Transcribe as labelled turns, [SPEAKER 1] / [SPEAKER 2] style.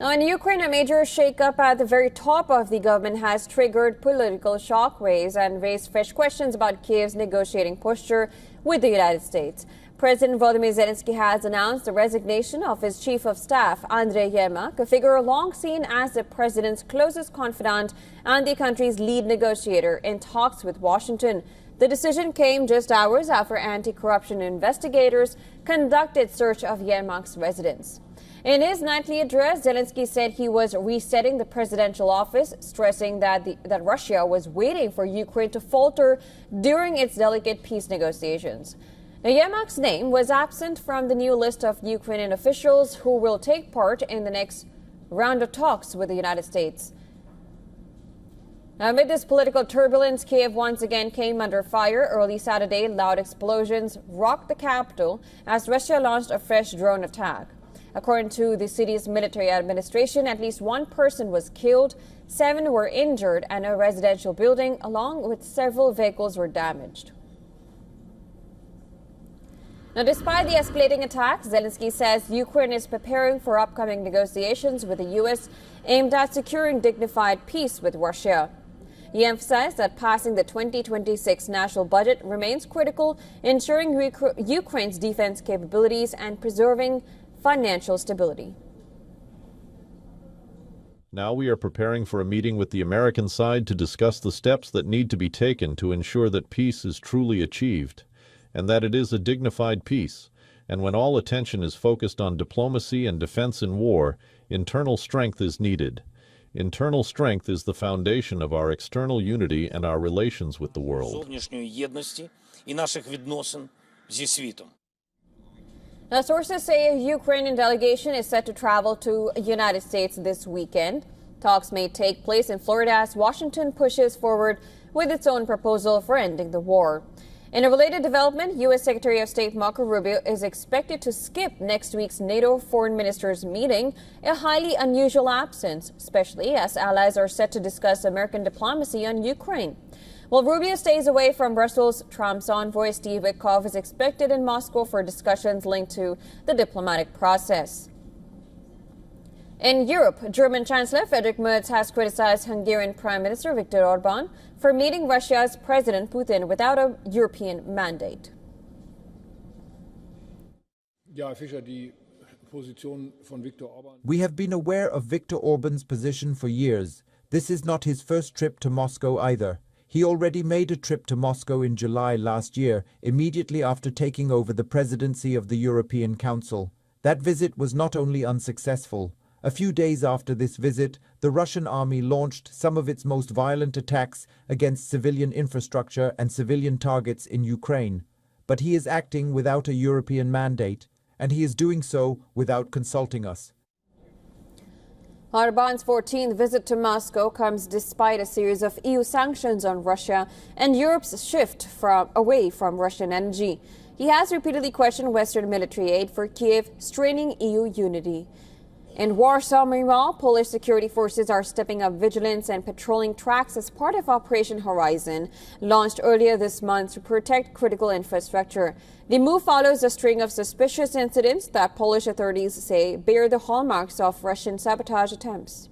[SPEAKER 1] Now, in Ukraine, a major shakeup at the very top of the government has triggered political shockwaves and raised fresh questions about Kiev's negotiating posture with the United States. President Volodymyr Zelensky has announced the resignation of his chief of staff, Andriy Yermak, a figure long seen as the president's closest confidant and the country's lead negotiator in talks with Washington. The decision came just hours after anti-corruption investigators conducted search of Yermak's residence. In his nightly address, Zelensky said he was resetting the presidential office, stressing that Russia was waiting for Ukraine to falter during its delicate peace negotiations. Now, Yermak's name was absent from the new list of Ukrainian officials who will take part in the next round of talks with the United States. Amid this political turbulence, Kiev once again came under fire. Early Saturday, loud explosions rocked the capital as Russia launched a fresh drone attack. According to the city's military administration, at least one person was killed, 7 were injured, and a residential building along with several vehicles were damaged. Now, despite the escalating attacks, Zelensky says Ukraine is preparing for upcoming negotiations with the U.S. aimed at securing dignified peace with Russia. He emphasized that passing the 2026 national budget remains critical, ensuring Ukraine's defense capabilities and preserving financial stability.
[SPEAKER 2] Now we are preparing for a meeting with the American side to discuss the steps that need to be taken to ensure that peace is truly achieved, and that it is a dignified peace. And when all attention is focused on diplomacy and defense in war, internal strength is needed. Internal strength is the foundation of our external unity and our relations with the world.
[SPEAKER 1] Now, sources say a Ukrainian delegation is set to travel to the United States this weekend. Talks may take place in Florida as Washington pushes forward with its own proposal for ending the war. In a related development, U.S. Secretary of State Marco Rubio is expected to skip next week's NATO foreign ministers' meeting, a highly unusual absence, especially as allies are set to discuss American diplomacy on Ukraine. While Rubio stays away from Brussels, Trump's envoy Steve Witkoff is expected in Moscow for discussions linked to the diplomatic process. In Europe, German Chancellor Friedrich Merz has criticized Hungarian Prime Minister Viktor Orban for meeting Russia's President Putin without a European mandate.
[SPEAKER 3] We have been aware of Viktor Orban's position for years. This is not his first trip to Moscow either. He already made a trip to Moscow in July last year, immediately after taking over the presidency of the European Council. That visit was not only unsuccessful. A few days after this visit, the Russian army launched some of its most violent attacks against civilian infrastructure and civilian targets in Ukraine. But he is acting without a European mandate, and he is doing so without consulting us.
[SPEAKER 1] Orban's 14th visit to Moscow comes despite a series of EU sanctions on Russia and Europe's shift away from Russian energy. He has repeatedly questioned Western military aid for Kiev, straining EU unity. In Warsaw, meanwhile, Polish security forces are stepping up vigilance and patrolling tracks as part of Operation Horizon, launched earlier this month to protect critical infrastructure. The move follows a string of suspicious incidents that Polish authorities say bear the hallmarks of Russian sabotage attempts.